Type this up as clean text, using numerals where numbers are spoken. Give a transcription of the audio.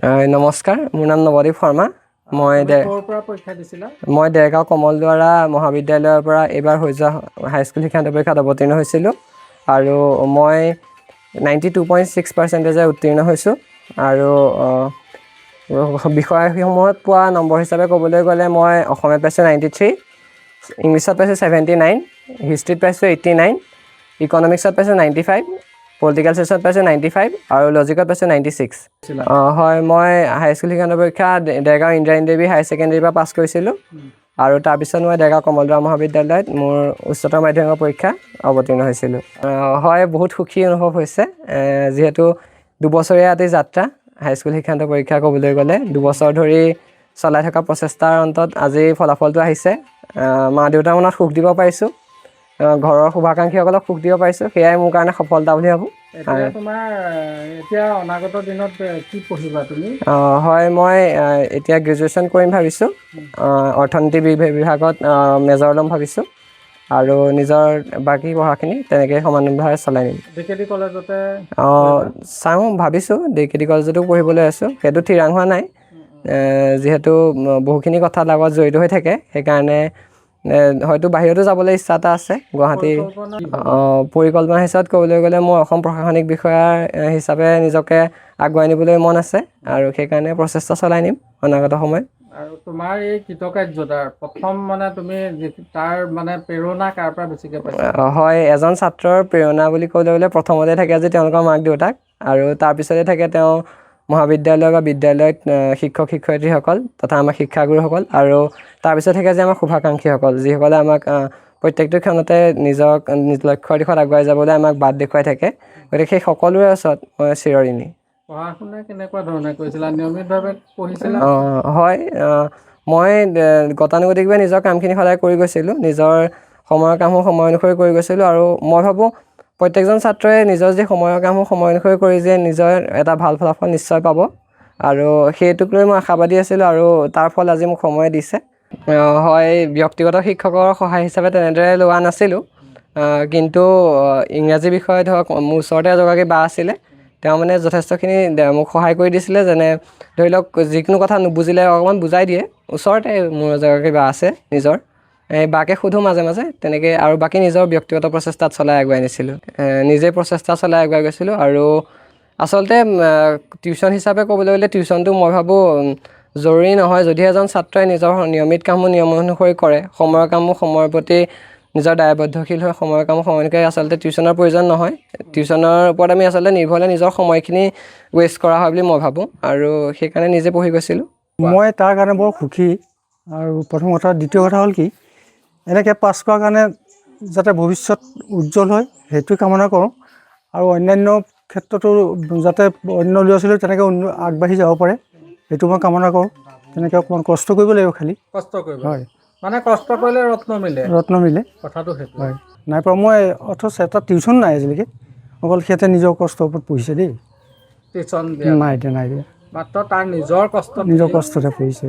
নমস্কাৰ, মোৰ নাম নৱদ্বীপ শৰ্মা। মই দেৰগাঁও কমলদুৱাৰা মহাবিদ্যালয়ৰ পৰা এইবাৰ হৈ যোৱা হাইস্কুল শিক্ষান্ত পৰীক্ষাত অৱতীৰ্ণ হৈছিলোঁ আৰু মই 92.6% উত্তীৰ্ণ হৈছোঁ। আৰু বিষয়সমূহত পোৱা নম্বৰ হিচাপে ক'বলৈ গ'লে মই অসমীয়াত পাইছোঁ 93, ইংলিছত পাইছোঁ 79, হিষ্ট্ৰীত পাইছোঁ 89, ইকনমিক্সত পাইছোঁ 95, পলিটিকেল চায়েন্সত পাইছোঁ 95 আৰু লজিকত পাইছোঁ 96। হয়, মই হাইস্কুল শিক্ষান্ত পৰীক্ষা দেৰগাঁও ইন্দ্ৰায়ণী দেৱী হায়াৰ ছেকেণ্ডেৰীৰ পৰা পাছ কৰিছিলোঁ আৰু তাৰপিছত মই দেৰগাঁও কমলদুৱাৰা মহাবিদ্যালয়ত মোৰ উচ্চতৰ মাধ্যমিকৰ পৰীক্ষা অৱতীৰ্ণ হৈছিলোঁ। হয়, বহুত সুখী অনুভৱ হৈছে, যিহেতু দুবছৰীয়া এটি যাত্ৰা হাইস্কুল শিক্ষান্ত পৰীক্ষা ক'বলৈ গ'লে 2 বছৰ ধৰি চলাই থকা প্ৰচেষ্টাৰ অন্তত আজি ফলাফলটো আহিছে। মা দেউতাৰ মনত সুখ দিব পাৰিছোঁ, ঘৰৰ শুভাকাংক্ষীসকলক সুখ দিব পাৰিছোঁ, সেয়াই মোৰ কাৰণে সফলতা বুলি ভাবোঁ। এতিয়া অনাগত দিনত কি পঢ়িবা তুমি? হয়, মই এতিয়া গ্ৰেজুৱেশ্যন কৰিম ভাবিছোঁ। অৰ্থনীতি বিভাগত মেজৰ ল'ম ভাবিছোঁ আৰু নিজৰ বাকী পঢ়াখিনি তেনেকৈ সমানভাৱে চলাই নিম। DKD কলেজতে চাওঁ, ভাবিছোঁ DKD কলেজতো পঢ়িবলৈ আছোঁ, সেইটো থিৰাং হোৱা নাই। যিহেতু বহুখিনি কথা লগত জড়িত হৈ থাকে, সেইকাৰণে হয়তো বাহিৰতো যাবলৈ ইচ্ছা এটা আছে। গুৱাহাটী পৰিকল্পনা হিচাপত ক'বলৈ গ'লে মই অসম প্ৰশাসনিক বিষয়া হিচাপে নিজকে আগুৱাই নিবলৈ মন আছে আৰু সেইকাৰণে প্ৰচেষ্টা চলাই নিম অনাগত সময়ত। আৰু তোমাৰ এই কৃতকাৰ্যতাৰ প্ৰথম তুমি তাৰ প্ৰেৰণা কাৰ পৰা বেছিকৈ পাইছা? হয়, এজন ছাত্ৰৰ প্ৰেৰণা বুলি ক'বলৈ গ'লে প্ৰথমতে থাকে যে তেওঁলোকৰ মাক দেউতাক, আৰু তাৰপিছতে থাকে তেওঁ মহাবিদ্যালয় বা বিদ্যালয়ত শিক্ষক শিক্ষয়িত্ৰীসকল তথা আমাৰ শিক্ষাগুৰুসকল, আৰু তাৰপিছত থাকে যে আমাৰ শুভাকাংক্ষীসকল, যিসকলে আমাক প্ৰত্যেকটো ক্ষণতে নিজৰ লক্ষ্যৰ দিশত আগুৱাই যাবলৈ আমাক বাট দেখুৱাই থাকে। গতিকে সেই সকলোৰে ওচৰত মই চিৰঋণী। পঢ়া শুনা কেনেকুৱা ধৰণে কৰিছিলা? নিয়মিতভাৱে পঢ়িছিলা? হয়, মই গতানুগতিকভাৱে নিজৰ কামখিনি সদায় কৰি গৈছিলোঁ, নিজৰ সময়ৰ কামসমূহ সময় অনুসৰি কৰি গৈছিলোঁ আৰু মই ভাবোঁ প্ৰত্যেকজন ছাত্ৰই নিজৰ যি সময়ৰ কামসমূহ সময় অনুসৰি কৰি যে নিজৰ এটা ভাল ফলাফল নিশ্চয় পাব, আৰু সেইটোক লৈ মই আশাবাদী আছিলোঁ আৰু তাৰ ফল আজি মোক সময়ে দিছে। হয়, ব্যক্তিগত শিক্ষকৰ সহায় হিচাপে তেনেদৰে লোৱা নাছিলোঁ, কিন্তু ইংৰাজী বিষয়ে ধৰক মোৰ ওচৰতে এগৰাকী বা আছিলে, তেওঁ যথেষ্টখিনি মোক সহায় কৰি দিছিলে। যেনে ধৰি লওক যিকোনো কথা নুবুজিলে অকণমান বুজাই দিয়ে। ওচৰতে মোৰ এগৰাকী বা আছে নিজৰ, বাকে সোধোঁ মাজে মাজে তেনেকৈ, আৰু বাকী নিজৰ ব্যক্তিগত প্ৰচেষ্টাত চলাই আগুৱাই নিছিলোঁ, নিজে প্ৰচেষ্টা চলাই আগুৱাই গৈছিলোঁ। আৰু আচলতে টিউশ্যন হিচাপে ক'বলৈ গ'লে টিউশ্যনটো মই ভাবোঁ জৰুৰী নহয়, যদি এজন ছাত্ৰই নিজৰ নিয়মিত কামবোৰ নিয়ম অনুসৰি কৰে, সময়ৰ কামবোৰ সময়ৰ প্ৰতি নিজৰ দায়বদ্ধশীল হৈ সময়ৰ কামবোৰ সময় অনুসৰি, আচলতে টিউশ্যনৰ প্ৰয়োজন নহয়। টিউশ্যনৰ ওপৰত আমি আচলতে নিৰ্ভৰ নিজৰ সময়খিনি ৱেষ্ট কৰা হয় বুলি মই ভাবোঁ, আৰু সেইকাৰণে নিজে পঢ়ি গৈছিলোঁ। মই তাৰ কাৰণে বৰ সুখী। আৰু প্ৰথম কথা, দ্বিতীয় কথা হ'ল কি, এনেকৈ পাছ কৰাৰ কাৰণে যাতে ভৱিষ্যত উজ্জ্বল হয় সেইটো কামনা কৰোঁ, আৰু অন্যান্য ক্ষেত্ৰতো যাতে অন্য ল'ৰা ছোৱালীও তেনেকৈ আগবাঢ়ি যাব পাৰে সেইটো মই কামনা কৰোঁ। তেনেকৈ অকণমান কষ্ট কৰিব লাগিব, খালি কষ্ট কৰিব হয়, কষ্ট কৰিলে ৰত্ন মিলে কথাটো সেইটো হয়। নাই পৰা মই অথচ এটা টিউশ্যন নাই আজিলৈকে, অকল সিহঁতে নিজৰ কষ্টৰ ওপৰত পঢ়িছে দেই, টিউশ্যন নাই দিয়া মাত্ৰ তাৰ নিজৰ কষ্টতে পঢ়িছে।